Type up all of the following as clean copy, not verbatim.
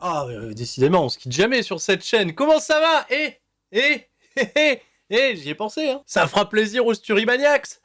Ah, décidément, on se quitte jamais sur cette chaîne. Comment ça va? J'y ai pensé, hein. Ça fera plaisir aux Sturimaniacs.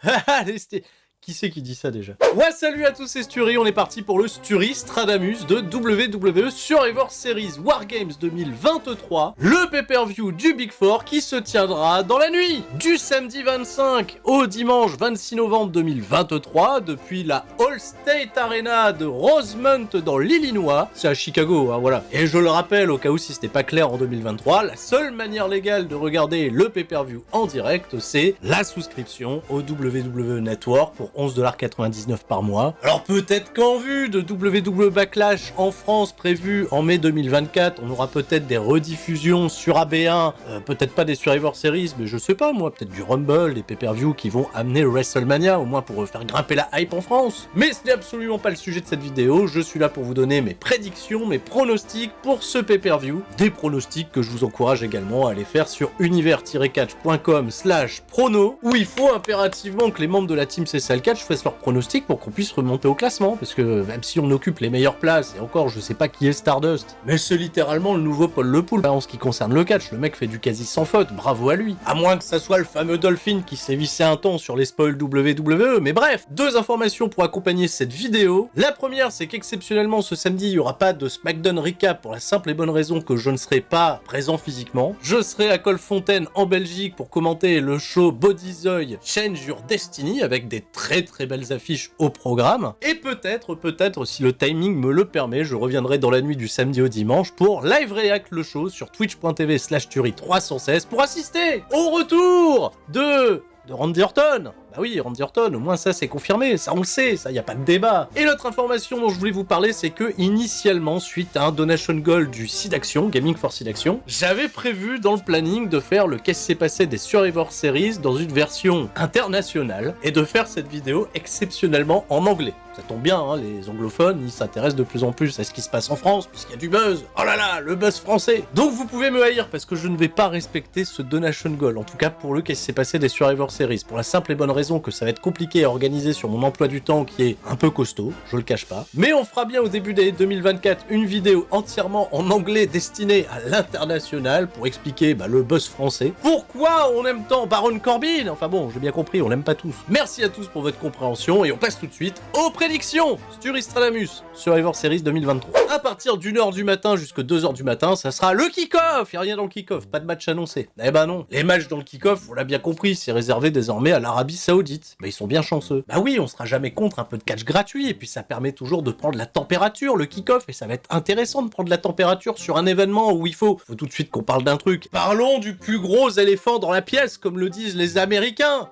Qui c'est qui dit ça déjà? Ouais, salut à tous, c'est Sturi, on est parti pour le Sturi Stradamus de WWE Survivor Series Wargames 2023, le pay-per-view du Big Four qui se tiendra dans la nuit du samedi 25 au dimanche 26 novembre 2023 depuis la Allstate Arena de Rosemont dans l'Illinois. C'est à Chicago, hein, voilà. Et je le rappelle, au cas où si c'était pas clair en 2023, la seule manière légale de regarder le pay-per-view en direct, c'est la souscription au WWE Network pour 11,99$ par mois. Alors peut-être qu'en vue de WWE Backlash en France prévu en mai 2024, on aura peut-être des rediffusions sur AB1, peut-être pas des Survivor Series, mais je sais pas moi, peut-être du Rumble, des pay-per-view qui vont amener WrestleMania, au moins pour faire grimper la hype en France. Mais ce n'est absolument pas le sujet de cette vidéo, je suis là pour vous donner mes prédictions, mes pronostics pour ce pay-per-view, des pronostics que je vous encourage également à aller faire sur univers-catch.com/prono, où il faut impérativement que les membres de la team CSL Catch fassent leurs pronostics pour qu'on puisse remonter au classement, parce que même si on occupe les meilleures places, et encore je sais pas qui est Stardust, mais c'est littéralement le nouveau Paul Le Poulpe en ce qui concerne le catch, le mec fait du quasi sans faute, bravo à lui, à moins que ça soit le fameux Dolphin qui sévissait un temps sur les spoils WWE, mais bref, deux informations pour accompagner cette vidéo. La première, c'est qu'exceptionnellement ce samedi il y aura pas de SmackDown Recap pour la simple et bonne raison que je ne serai pas présent physiquement, je serai à Colfontaine en Belgique pour commenter le show Bodyzoy Change Your Destiny avec des très belles affiches au programme, et peut-être si le timing me le permet, je reviendrai dans la nuit du samedi au dimanche pour live react le show sur twitch.tv/Turi316 pour assister au retour de Randy Orton. Bah oui, Randy Orton, au moins ça c'est confirmé, ça on le sait, ça y a pas de débat. Et l'autre information dont je voulais vous parler, c'est que initialement, suite à un donation goal du SeedAction, Gaming for SeedAction, j'avais prévu dans le planning de faire le qu'est-ce qui s'est passé des Survivor Series dans une version internationale, et de faire cette vidéo exceptionnellement en anglais. Ça tombe bien, hein, les anglophones, ils s'intéressent de plus en plus à ce qui se passe en France, puisqu'il y a du buzz. Oh là là, le buzz français. Donc vous pouvez me haïr, parce que je ne vais pas respecter ce donation goal, en tout cas pour le qu'est-ce qui s'est passé des Survivor Series, pour la simple et bonne raison que ça va être compliqué à organiser sur mon emploi du temps qui est un peu costaud, je le cache pas. Mais on fera bien au début d'année 2024 une vidéo entièrement en anglais destinée à l'international pour expliquer le buzz français. Pourquoi on aime tant Baron Corbin? Enfin bon, j'ai bien compris, on l'aime pas tous. Merci à tous pour votre compréhension et on passe tout de suite aux prédictions. Sturi Stradamus, Survivor Series 2023. À partir d'1h du matin jusqu'à 2h du matin, ça sera le kick-off. Y'a rien dans le kick-off, pas de match annoncé. Eh ben non, les matchs dans le kick-off, on l'a bien compris, c'est réservé désormais à l'Arabie Saoudite. Bah ils sont bien chanceux. Bah oui, on sera jamais contre un peu de catch gratuit, et puis ça permet toujours de prendre la température, le kick-off, et ça va être intéressant de prendre la température sur un événement où il faut tout de suite qu'on parle d'un truc. Parlons du plus gros éléphant dans la pièce, comme le disent les Américains.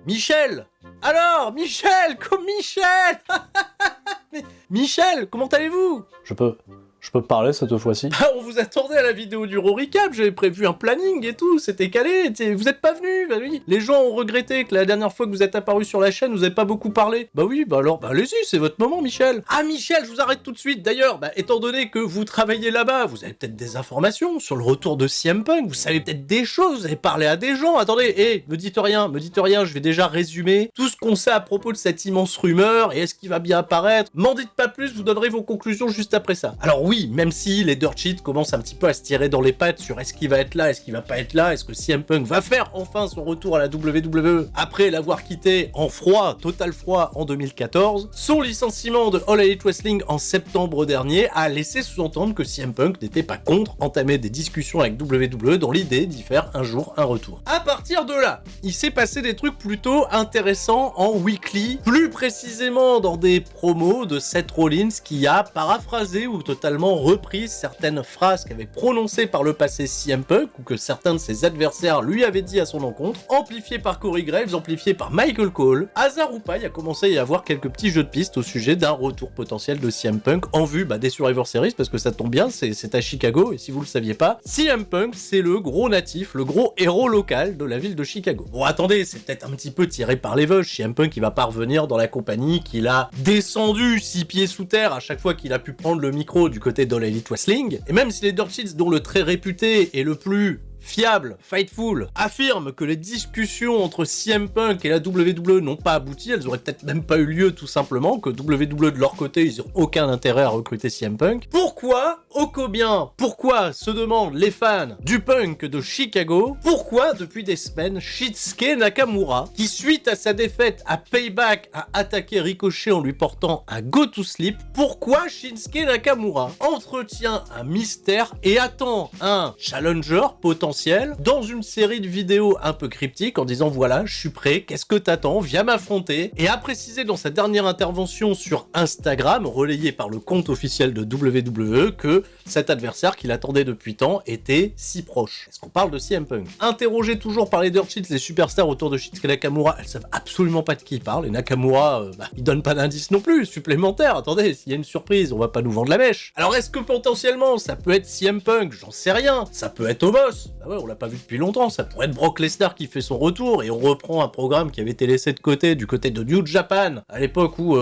Michel. Alors, Michel, comme Michel. Michel, comment allez-vous? Je peux parler cette fois-ci? Ah, on vous attendait à la vidéo du Raw Recap, j'avais prévu un planning et tout, c'était calé, vous êtes pas venu, bah oui. Les gens ont regretté que la dernière fois que vous êtes apparu sur la chaîne, vous avez pas beaucoup parlé. Bah oui, bah alors, allez-y, c'est votre moment, Michel. Ah, Michel, je vous arrête tout de suite. D'ailleurs, étant donné que vous travaillez là-bas, vous avez peut-être des informations sur le retour de CM Punk, vous savez peut-être des choses, vous avez parlé à des gens. Attendez, me dites rien, je vais déjà résumer tout ce qu'on sait à propos de cette immense rumeur, et est-ce qu'il va bien apparaître. M'en dites pas plus, vous donnerez vos conclusions juste après ça. Alors oui, même si les Dirt Sheets commencent un petit peu à se tirer dans les pattes sur est-ce qu'il va être là, est-ce qu'il va pas être là, est-ce que CM Punk va faire enfin son retour à la WWE après l'avoir quitté en froid, total froid en 2014, son licenciement de All Elite Wrestling en septembre dernier a laissé sous-entendre que CM Punk n'était pas contre entamer des discussions avec WWE dans l'idée d'y faire un jour un retour. À partir de là, il s'est passé des trucs plutôt intéressants en weekly, plus précisément dans des promos de Seth Rollins qui a paraphrasé ou totalement repris certaines phrases qu'avait prononcées par le passé CM Punk ou que certains de ses adversaires lui avaient dit à son encontre, amplifié par Corey Graves, amplifié par Michael Cole. Hasard ou pas, il a commencé à y avoir quelques petits jeux de pistes au sujet d'un retour potentiel de CM Punk en vue des Survivor Series, parce que ça tombe bien, c'est à Chicago, et si vous le saviez pas, CM Punk c'est le gros natif, le gros héros local de la ville de Chicago. Bon attendez, c'est peut-être un petit peu tiré par les veuches, CM Punk il va pas revenir dans la compagnie qu'il a descendu 6 pieds sous terre à chaque fois qu'il a pu prendre le micro du côté d'All Elite Wrestling, et même si les Dirt Sheets, dont le très réputé et le plus fiable, Fightful, affirme que les discussions entre CM Punk et la WWE n'ont pas abouti, elles auraient peut-être même pas eu lieu tout simplement, que WWE de leur côté, ils n'ont aucun intérêt à recruter CM Punk. Pourquoi, ô combien, pourquoi, se demandent les fans du Punk de Chicago, pourquoi depuis des semaines, Shinsuke Nakamura, qui suite à sa défaite à Payback a attaqué Ricochet en lui portant un go to sleep, pourquoi Shinsuke Nakamura entretient un mystère et attend un challenger potentiel dans une série de vidéos un peu cryptiques en disant voilà, je suis prêt, qu'est-ce que t'attends, viens m'affronter, et a précisé dans sa dernière intervention sur Instagram, relayée par le compte officiel de WWE, que cet adversaire qu'il attendait depuis tant était si proche. Est-ce qu'on parle de CM Punk? Interrogé toujours par les Dirt Sheets, les superstars autour de Shinsuke Nakamura, elles savent absolument pas de qui il parle, et Nakamura, il donne pas d'indice non plus, supplémentaire, attendez, s'il y a une surprise, on va pas nous vendre la mèche. Alors est-ce que potentiellement, ça peut être CM Punk? J'en sais rien. Ça peut être Omos. Ah ouais, on l'a pas vu depuis longtemps, ça pourrait être Brock Lesnar qui fait son retour, et on reprend un programme qui avait été laissé de côté, du côté de New Japan, à l'époque où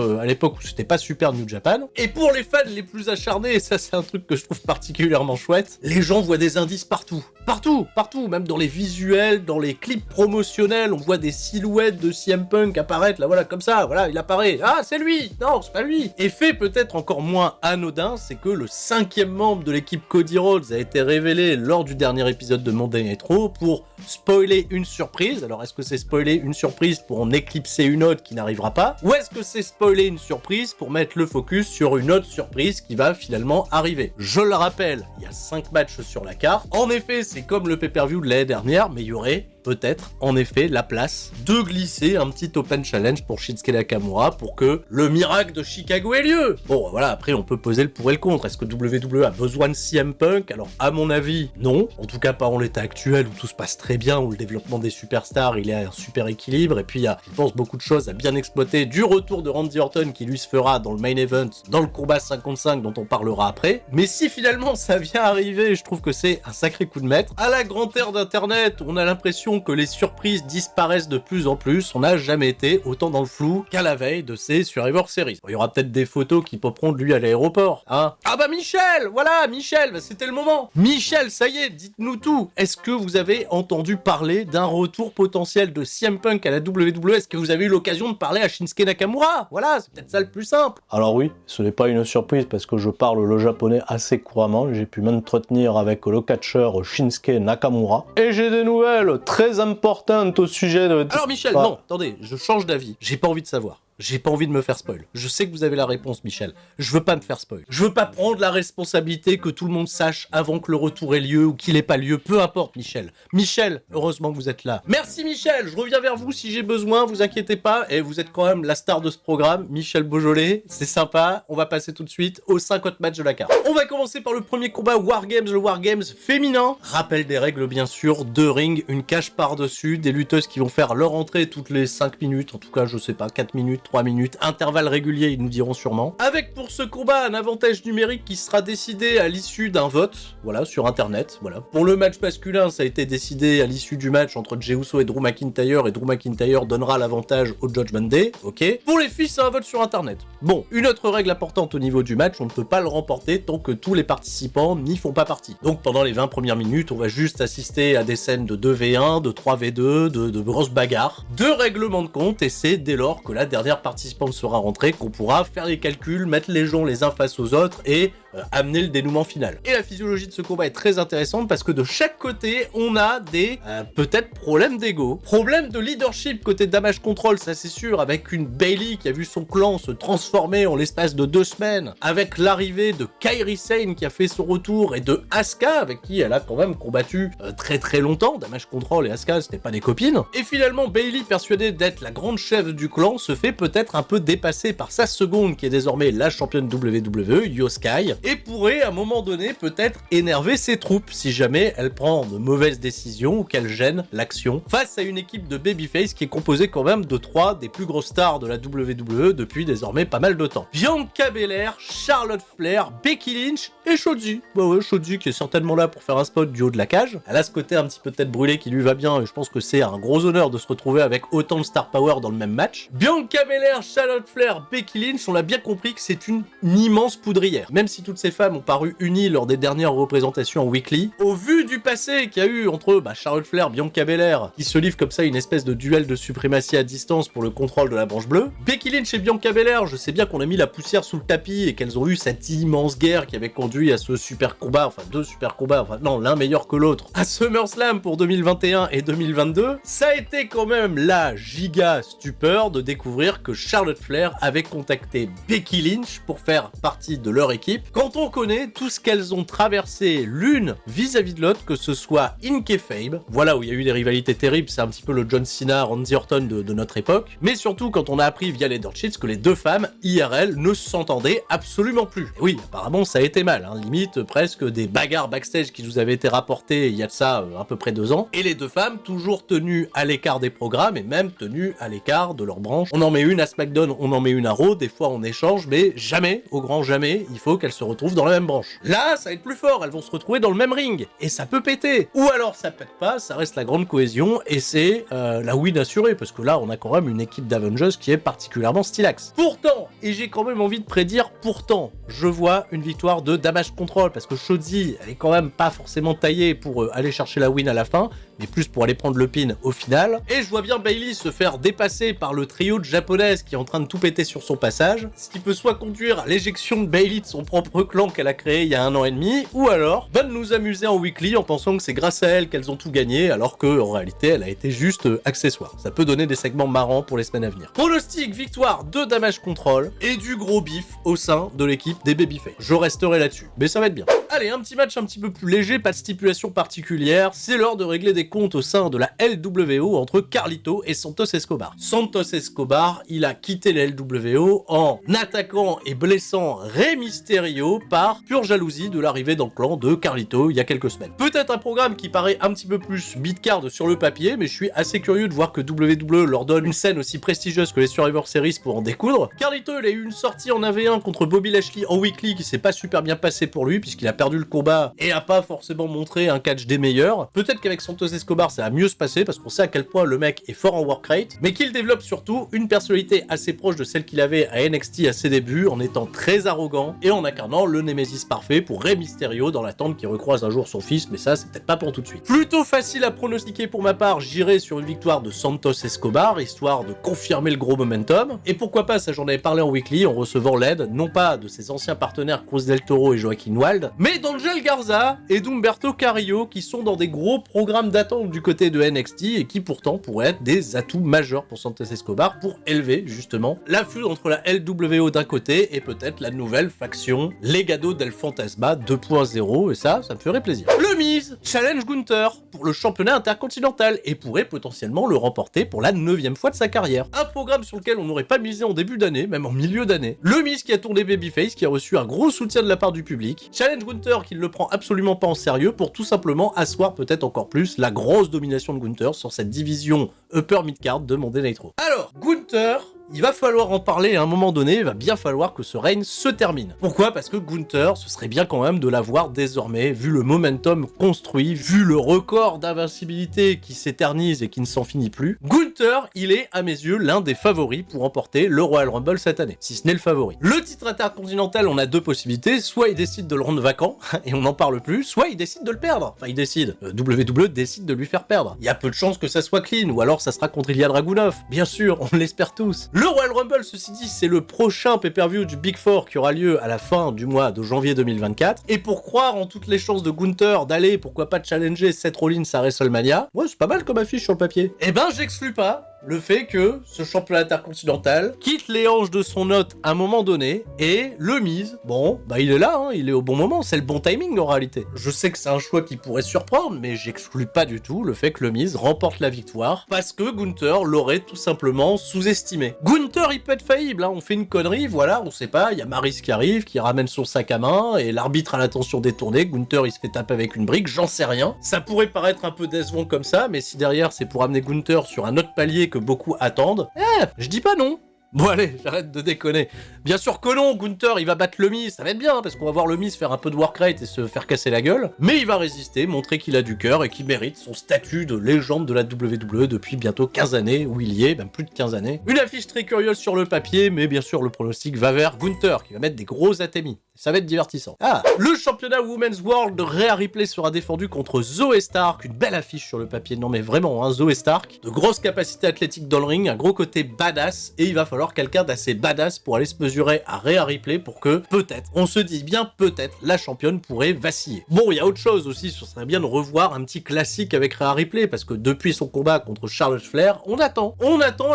c'était pas super New Japan. Et pour les fans les plus acharnés, et ça c'est un truc que je trouve particulièrement chouette, les gens voient des indices partout. Partout, même dans les visuels, dans les clips promotionnels, on voit des silhouettes de CM Punk apparaître, là voilà, comme ça, voilà, il apparaît, ah c'est lui, non c'est pas lui. Et fait peut-être encore moins anodin, c'est que le 5e membre de l'équipe Cody Rhodes a été révélé lors du dernier épisode de Monday Night Raw pour spoiler une surprise. Alors est-ce que c'est spoiler une surprise pour en éclipser une autre qui n'arrivera pas, ou est-ce que c'est spoiler une surprise pour mettre le focus sur une autre surprise qui va finalement arriver? Je le rappelle, il y a 5 matchs sur la carte. En effet, c'est comme le pay-per-view de l'année dernière, mais il y aurait peut-être, en effet, la place de glisser un petit open challenge pour Shinsuke Nakamura pour que le miracle de Chicago ait lieu. Bon, voilà, après, on peut poser le pour et le contre. Est-ce que WWE a besoin de CM Punk? Alors, à mon avis, non. En tout cas, pas en l'état actuel, où tout se passe très bien, où le développement des superstars, il est à un super équilibre, et puis il y a, je pense, beaucoup de choses à bien exploiter, du retour de Randy Orton, qui lui se fera dans le main event, dans le combat 55, dont on parlera après. Mais si finalement ça vient arriver, je trouve que c'est un sacré coup de maître. À la grande ère d'Internet, on a l'impression que les surprises disparaissent de plus en plus, on n'a jamais été autant dans le flou qu'à la veille de ces Survivor Series. Bon, il y aura peut-être des photos qui poperont de lui à l'aéroport, hein. Ah bah Michel, voilà, Michel, bah c'était le moment. Michel, ça y est, dites-nous tout. Est-ce que vous avez entendu parler d'un retour potentiel de CM Punk à la WWE? Est-ce que vous avez eu l'occasion de parler à Shinsuke Nakamura? Voilà, c'est peut-être ça le plus simple. Alors oui, ce n'est pas une surprise parce que je parle le japonais assez couramment, j'ai pu m'entretenir avec le catcheur Shinsuke Nakamura, et j'ai des nouvelles très importante au sujet de... Alors Michel, non, attendez, je change d'avis. J'ai pas envie de savoir. J'ai pas envie de me faire spoil. Je sais que vous avez la réponse, Michel. Je veux pas me faire spoil. Je veux pas prendre la responsabilité que tout le monde sache avant que le retour ait lieu ou qu'il ait pas lieu. Peu importe, Michel. Michel, heureusement que vous êtes là. Merci, Michel. Je reviens vers vous si j'ai besoin. Vous inquiétez pas. Et vous êtes quand même la star de ce programme. Michel Beaujolais. C'est sympa. On va passer tout de suite aux 50 matchs de la carte. On va commencer par le premier combat Wargames, le Wargames féminin. Rappel des règles, bien sûr. 2 rings, une cage par-dessus. Des lutteuses qui vont faire leur entrée toutes les 5 minutes. En tout cas, je sais pas, 4 minutes. 3 minutes, intervalle régulier, ils nous diront sûrement. Avec pour ce combat un avantage numérique qui sera décidé à l'issue d'un vote, voilà, sur internet, voilà. Pour le match masculin, ça a été décidé à l'issue du match entre Jey Uso et Drew McIntyre donnera l'avantage au Judgment Day, ok. Pour les filles, c'est un vote sur internet. Bon, une autre règle importante au niveau du match, on ne peut pas le remporter tant que tous les participants n'y font pas partie. Donc pendant les 20 premières minutes, on va juste assister à des scènes de 2v1, de 3v2, de grosses bagarres, de règlements de compte, et c'est dès lors que la dernière participante sera rentrée qu'on pourra faire les calculs, mettre les gens les uns face aux autres et amener le dénouement final. Et la physiologie de ce combat est très intéressante parce que de chaque côté, on a des peut-être problèmes d'ego, problèmes de leadership côté Damage Control, ça c'est sûr, avec une Bayley qui a vu son clan se transformer en l'espace de 2 semaines, avec l'arrivée de Kairi Sane qui a fait son retour et de Asuka avec qui elle a quand même combattu très très longtemps. Damage Control et Asuka c'était pas des copines. Et finalement Bayley, persuadée d'être la grande chef du clan, se fait peut-être un peu dépassée par sa seconde qui est désormais la championne WWE, Io Sky, et pourrait à un moment donné peut-être énerver ses troupes si jamais elle prend de mauvaises décisions ou qu'elle gêne l'action face à une équipe de babyface qui est composée quand même de 3 des plus grosses stars de la WWE depuis désormais pas mal de temps. Bianca Belair, Charlotte Flair, Becky Lynch et Shotzi. Bah ouais, Shotzi qui est certainement là pour faire un spot du haut de la cage. Elle a ce côté un petit peu tête brûlée qui lui va bien et je pense que c'est un gros honneur de se retrouver avec autant de star power dans le même match. Bianca Belair, Charlotte Flair, Becky Lynch, on l'a bien compris que c'est une immense poudrière. Même si tout toutes ces femmes ont paru unies lors des dernières représentations en weekly, au vu du passé qu'il y a eu entre Charlotte Flair, Bianca Belair, qui se livrent comme ça une espèce de duel de suprématie à distance pour le contrôle de la branche bleue, Becky Lynch et Bianca Belair, je sais bien qu'on a mis la poussière sous le tapis et qu'elles ont eu cette immense guerre qui avait conduit à ce super combat, enfin deux super combats, enfin non, l'un meilleur que l'autre, à SummerSlam pour 2021 et 2022, ça a été quand même la giga stupeur de découvrir que Charlotte Flair avait contacté Becky Lynch pour faire partie de leur équipe, quand on connaît tout ce qu'elles ont traversé l'une vis-à-vis de l'autre, que ce soit in kayfabe, voilà où il y a eu des rivalités terribles, c'est un petit peu le John Cena, Randy Orton de notre époque, mais surtout quand on a appris via les dirt sheets que les deux femmes, IRL, ne s'entendaient absolument plus. Et oui, apparemment ça a été mal, hein, limite presque des bagarres backstage qui nous avaient été rapportées il y a de ça à peu près 2 ans, et les deux femmes toujours tenues à l'écart des programmes et même tenues à l'écart de leur branche. On en met une à SmackDown, on en met une à Raw, des fois on échange, mais jamais, au grand jamais, il faut qu'elles se retrouvent dans la même branche. Là, ça va être plus fort, elles vont se retrouver dans le même ring, et ça peut péter. Ou alors ça pète pas, ça reste la grande cohésion, et c'est la win assurée, parce que là, on a quand même une équipe d'Avengers qui est particulièrement stylax. Pourtant, et j'ai quand même envie de prédire pourtant, je vois une victoire de Damage Control, parce que Shotzi, elle est quand même pas forcément taillée pour aller chercher la win à la fin, mais plus pour aller prendre le pin au final. Et je vois bien Bayley se faire dépasser par le trio de japonaises qui est en train de tout péter sur son passage, ce qui peut soit conduire à l'éjection de Bayley de son propre clan qu'elle a créé il y a 1 an et demi, ou alors va nous amuser en weekly en pensant que c'est grâce à elle qu'elles ont tout gagné, alors que en réalité elle a été juste accessoire. Ça peut donner des segments marrants pour les semaines à venir. Pronostic victoire de Damage Control et du gros bif au sein de l'équipe des Babyface. Je resterai là-dessus, mais ça va être bien. Allez, un petit match un petit peu plus léger, pas de stipulation particulière, c'est l'heure de régler des comptes au sein de la LWO entre Carlito et Santos Escobar. Santos Escobar, il a quitté la LWO en attaquant et blessant Rey Mysterio par pure jalousie de l'arrivée dans le clan de Carlito il y a quelques semaines. Peut-être un programme qui paraît un petit peu plus mid-card sur le papier, mais je suis assez curieux de voir que WWE leur donne une scène aussi prestigieuse que les Survivor Series pour en découdre. Carlito, il a eu une sortie en AV1 contre Bobby Lashley en weekly qui s'est pas super bien passé pour lui puisqu'il a perdu le combat et a pas forcément montré un catch des meilleurs. Peut-être qu'avec Santos Escobar ça va mieux se passer parce qu'on sait à quel point le mec est fort en work rate, mais qu'il développe surtout une personnalité assez proche de celle qu'il avait à NXT à ses débuts en étant très arrogant et en incarnant le Némésis parfait pour Rey Mysterio dans l'attente qu'il recroise un jour son fils, mais ça c'est peut-être pas pour tout de suite. Plutôt facile à pronostiquer pour ma part, j'irai sur une victoire de Santos Escobar, histoire de confirmer le gros momentum, et pourquoi pas, ça j'en avais parlé en weekly, en recevant l'aide, non pas de ses anciens partenaires Cruz del Toro et Joaquin Wilde, mais d'Angel Garza et d'Humberto Carrillo qui sont dans des gros programmes d'attente du côté de NXT et qui pourtant pourraient être des atouts majeurs pour Santos Escobar pour élever justement la feud entre la LWO d'un côté et peut-être la nouvelle faction Legado del Fantasma 2.0, et ça me ferait plaisir. Le Miz challenge Gunther pour le championnat intercontinental et pourrait potentiellement le remporter pour la 9e fois de sa carrière. Un programme sur lequel on n'aurait pas misé en début d'année, même en milieu d'année. Le Miz qui a tourné babyface, qui a reçu un gros soutien de la part du public. Challenge Gunther qui ne le prend absolument pas en sérieux pour tout simplement asseoir peut-être encore plus la grosse domination de Gunther sur cette division upper mid-card de Monday Nitro. Alors, Gunther, il va falloir en parler à un moment donné, il va bien falloir que ce règne se termine. Pourquoi ? Parce que Gunther, ce serait bien quand même de l'avoir désormais, vu le momentum construit, vu le record d'invincibilité qui s'éternise et qui ne s'en finit plus. Gunther, il est, à mes yeux, l'un des favoris pour remporter le Royal Rumble cette année, si ce n'est le favori. Le titre intercontinental, on a 2 possibilités, soit il décide de le rendre vacant, et on n'en parle plus, soit il décide de le perdre. Enfin, il décide. WWE décide de lui faire perdre. Il y a peu de chances que ça soit clean, ou alors ça sera contre Ilya Dragunov. Bien sûr, on l'espère tous. Le Royal Rumble, ceci dit, c'est le prochain pay-per-view du Big Four qui aura lieu à la fin du mois de janvier 2024. Et pour croire en toutes les chances de Gunther d'aller, pourquoi pas challenger Seth Rollins à WrestleMania, ouais, c'est pas mal comme affiche sur le papier. Eh ben, j'exclus pas le fait que ce championnat intercontinental quitte les hanches de son hôte à un moment donné, et le Miz, bon, bah il est là, hein, il est au bon moment, c'est le bon timing en réalité. Je sais que c'est un choix qui pourrait surprendre, mais j'exclus pas du tout le fait que le Miz remporte la victoire, parce que Gunther l'aurait tout simplement sous-estimé. Gunther, il peut être faillible, hein, on fait une connerie, voilà, on sait pas, il y a Maryse qui arrive, qui ramène son sac à main, et l'arbitre a l'attention détournée, Gunther il se fait taper avec une brique, j'en sais rien. Ça pourrait paraître un peu décevant comme ça, mais si derrière c'est pour amener Gunther sur un autre palier que beaucoup attendent, je dis pas non. Bon allez, j'arrête de déconner. Bien sûr que non, Gunther il va battre le Miz, ça va être bien, parce qu'on va voir le Miz faire un peu de work rate et se faire casser la gueule, mais il va résister, montrer qu'il a du cœur et qu'il mérite son statut de légende de la WWE depuis bientôt 15 années, où il y est, même plus de 15 années. Une affiche très curieuse sur le papier, mais bien sûr le pronostic va vers Gunther, qui va mettre des gros atémis. Ça va être divertissant. Ah, le championnat Women's World de Rhea Ripley sera défendu contre Zoe Stark. Une belle affiche sur le papier. Non mais vraiment, hein, Zoe Stark. De grosses capacités athlétiques dans le ring, un gros côté badass. Et il va falloir quelqu'un d'assez badass pour aller se mesurer à Rhea Ripley pour que, peut-être, on se dise bien peut-être, la championne pourrait vaciller. Bon, il y a autre chose aussi, ce serait bien de revoir un petit classique avec Rhea Ripley, parce que depuis son combat contre Charlotte Flair, on attend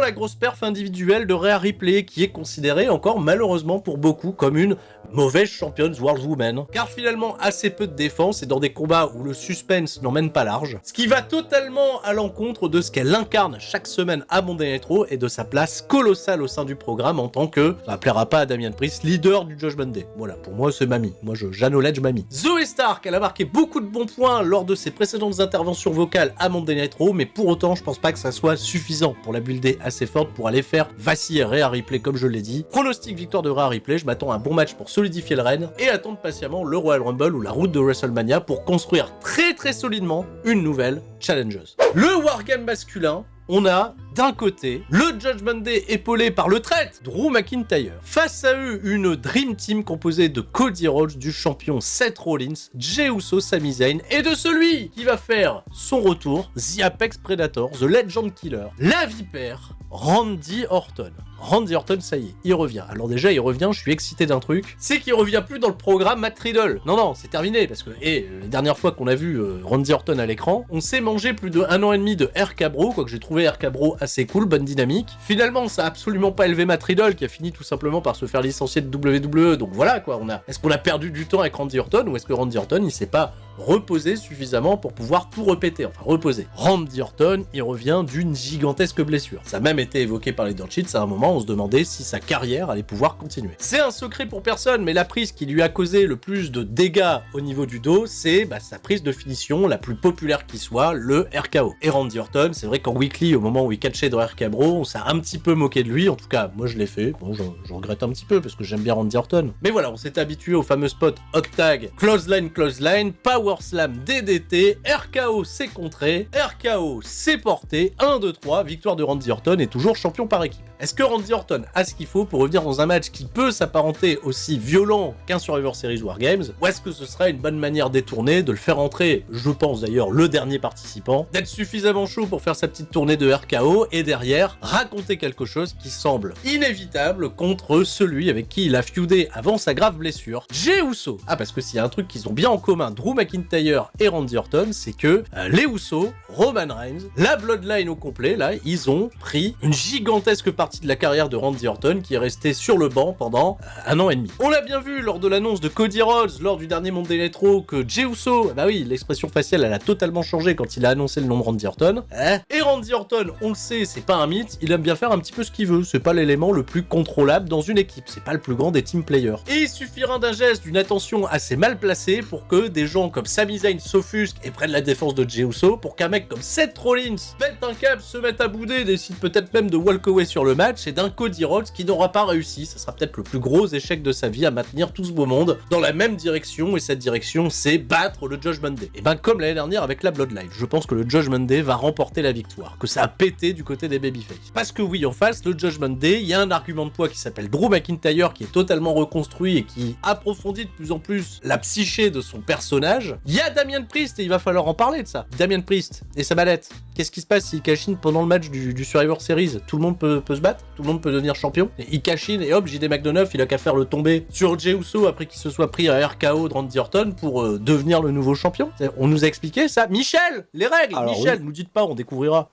la grosse perf individuelle de Rhea Ripley, qui est considérée encore malheureusement pour beaucoup comme une mauvaise championne World Woman, car finalement assez peu de défense et dans des combats où le suspense n'emmène pas large, ce qui va totalement à l'encontre de ce qu'elle incarne chaque semaine à Monday Night Raw et de sa place colossale au sein du programme en tant que, ça plaira pas à Damian Priest, leader du Judgment Day. Voilà, pour moi c'est Mamie, moi j'acknowledge Mamie. Zoe Stark, elle a marqué beaucoup de bons points lors de ses précédentes interventions vocales à Monday Night Raw, mais pour autant je pense pas que ça soit suffisant pour la builder assez forte pour aller faire vaciller Rhea Ripley comme je l'ai dit. Pronostic victoire de Rhea Ripley, je m'attends à un bon match pour solidifier le règne et attendre patiemment le Royal Rumble ou la route de WrestleMania pour construire très solidement une nouvelle challengeuse. Le Wargame masculin, on a d'un côté le Judgment Day épaulé par le traître Drew McIntyre. Face à eux, une Dream Team composée de Cody Rhodes, du champion Seth Rollins, Jey Uso, Sami Zayn et de celui qui va faire son retour, The Apex Predator, The Legend Killer, la Vipère, Randy Orton. Randy Orton, ça y est, il revient. Alors déjà, il revient, je suis excité d'un truc, c'est qu'il revient plus dans le programme Matt Riddle. Non, c'est terminé, parce que, les dernières fois qu'on a vu Randy Orton à l'écran, on s'est mangé plus de 1 an et demi de RK Bro, quoique j'ai trouvé RK Bro assez cool, bonne dynamique. Finalement, ça a absolument pas élevé Matt Riddle, qui a fini tout simplement par se faire licencier de WWE, donc voilà, quoi, est-ce qu'on a perdu du temps avec Randy Orton, ou est-ce que Randy Orton, il s'est pas reposer suffisamment pour pouvoir tout répéter, enfin reposer. Randy Orton, il revient d'une gigantesque blessure. Ça a même été évoqué par les Dirt Sheets à un moment, on se demandait si sa carrière allait pouvoir continuer. C'est un secret pour personne, mais la prise qui lui a causé le plus de dégâts au niveau du dos, c'est sa prise de finition la plus populaire qui soit, le RKO. Et Randy Orton, c'est vrai qu'en weekly, au moment où il catchait dans RK Bro, on s'est un petit peu moqué de lui, en tout cas, moi je l'ai fait, bon, je regrette un petit peu, parce que j'aime bien Randy Orton. Mais voilà, on s'est habitué au fameux spot hot tag, clothesline, Power Slam, DDT, RKO c'est contré, RKO c'est porté, 1, 2, 3, victoire de Randy Orton et toujours champion par équipe. Est-ce que Randy Orton a ce qu'il faut pour revenir dans un match qui peut s'apparenter aussi violent qu'un Survivor Series Wargames, ou est-ce que ce sera une bonne manière détournée de le faire entrer, je pense d'ailleurs le dernier participant, d'être suffisamment chaud pour faire sa petite tournée de RKO et derrière raconter quelque chose qui semble inévitable contre celui avec qui il a feudé avant sa grave blessure, Jey Uso. Ah, parce que s'il y a un truc qu'ils ont bien en commun, Drew McIntyre et Randy Orton, c'est que les Usos, Roman Reigns, la Bloodline au complet, là, ils ont pris une gigantesque partie de la carrière de Randy Orton qui est resté sur le banc pendant 1 an et demi. On l'a bien vu lors de l'annonce de Cody Rhodes, lors du dernier Monday Night Raw, que Jey Uso, bah oui, l'expression faciale, elle a totalement changé quand il a annoncé le nom de Randy Orton. Et Randy Orton, on le sait, c'est pas un mythe, il aime bien faire un petit peu ce qu'il veut, c'est pas l'élément le plus contrôlable dans une équipe, c'est pas le plus grand des team players. Et il suffira d'un geste, d'une attention assez mal placée pour que des gens comme Sami Zayn s'offusquent et prennent la défense de Jey Uso, pour qu'un mec comme Seth Rollins pète un câble, se mette à bouder, décide peut-être même de walk away sur le match, et d'un Cody Rhodes qui n'aura pas réussi, ça sera peut-être le plus gros échec de sa vie à maintenir tout ce beau monde dans la même direction, et cette direction c'est battre le Judgment Day. Et ben comme l'année dernière avec la Bloodline, je pense que le Judgment Day va remporter la victoire, que ça a pété du côté des babyface. Parce que oui, en face, le Judgment Day, il y a un argument de poids qui s'appelle Drew McIntyre, qui est totalement reconstruit et qui approfondit de plus en plus la psyché de son personnage. Il y a Damian Priest, et il va falloir en parler de ça. Damian Priest et sa mallette. Qu'est-ce qui se passe s'il cash in pendant le match du Survivor Series? Tout le monde peut se battre? Tout le monde peut devenir champion? Et il cash in et hop, JD McDonough, il a qu'à faire le tomber sur Jey Uso après qu'il se soit pris un RKO de Randy Orton pour devenir le nouveau champion. On nous a expliqué ça. Michel, les règles. Alors, Michel, oui. Nous dites pas, on découvrira.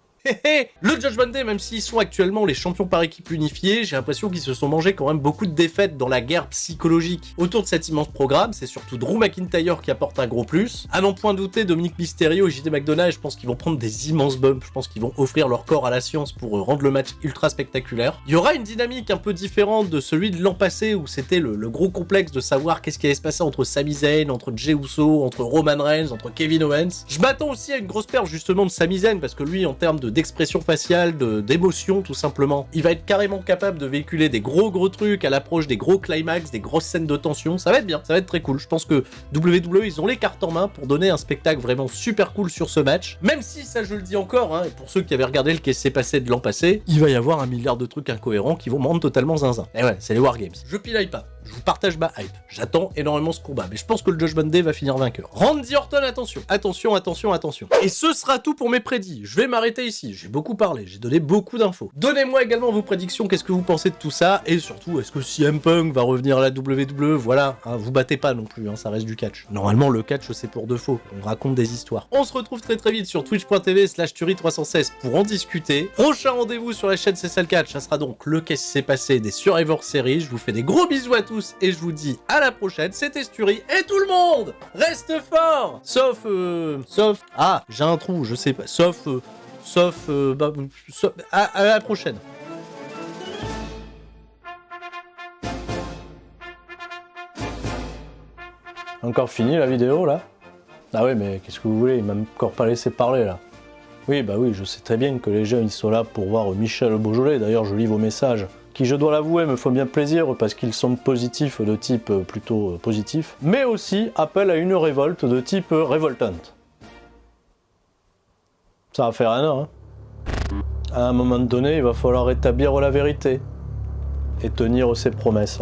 Le Judgment Day, même s'ils sont actuellement les champions par équipe unifiés, j'ai l'impression qu'ils se sont mangés quand même beaucoup de défaites dans la guerre psychologique autour de cet immense programme. C'est surtout Drew McIntyre qui apporte un gros plus. À n'en point douter, Dominic Mysterio et JD McDonough, je pense qu'ils vont prendre des immenses bumps. Je pense qu'ils vont offrir leur corps à la science pour rendre le match ultra spectaculaire. Il y aura une dynamique un peu différente de celui de l'an passé où c'était le gros complexe de savoir qu'est-ce qui allait se passer entre Sami Zayn, entre Jey Uso, entre Roman Reigns, entre Kevin Owens. Je m'attends aussi à une grosse perte justement de Sami Zayn parce que lui, en termes d'expression faciale, d'émotion tout simplement, il va être carrément capable de véhiculer des gros trucs à l'approche des gros climax, des grosses scènes de tension. Ça va être bien, ça va être très cool. Je pense que WWE, ils ont les cartes en main pour donner un spectacle vraiment super cool sur ce match. Même si, ça je le dis encore, et pour ceux qui avaient regardé le qui s'est passé de l'an passé, il va y avoir 1 milliard de trucs incohérents qui vont me rendre totalement zinzin. Et ouais, c'est les Wargames. Je pilaille pas. Je vous partage ma hype. J'attends énormément ce combat, mais je pense que le Judgment Day va finir vainqueur. Randy Orton, attention. Attention, attention, attention. Et ce sera tout pour mes prédits. Je vais m'arrêter ici. J'ai beaucoup parlé, j'ai donné beaucoup d'infos. Donnez-moi également vos prédictions, qu'est-ce que vous pensez de tout ça, et surtout, est-ce que CM Punk va revenir à la WWE? Voilà, hein, vous battez pas non plus, hein, ça reste du catch. Normalement, le catch, c'est pour de faux. On raconte des histoires. On se retrouve très très vite sur twitch.tv/Tuerie316 pour en discuter. Prochain rendez-vous sur la chaîne C'est ça le catch, ça sera donc le qu'est-ce qui s'est passé des Survivor Series. Je vous fais des gros bisous à tous et je vous dis à la prochaine. C'était Sturie et tout le monde reste fort, sauf ah, j'ai un trou, je sais pas, sauf à la prochaine. Encore fini la vidéo là? Ah ouais, mais qu'est-ce que vous voulez, il m'a encore pas laissé parler là. Oui, bah oui, je sais très bien que les jeunes ils sont là pour voir Michel Beaujolais, d'ailleurs je lis vos messages, qui je dois l'avouer me font bien plaisir parce qu'ils sont positifs de type plutôt positif, mais aussi appellent à une révolte de type révoltante. Ça va faire un an, hein. À un moment donné, il va falloir établir la vérité et tenir ses promesses.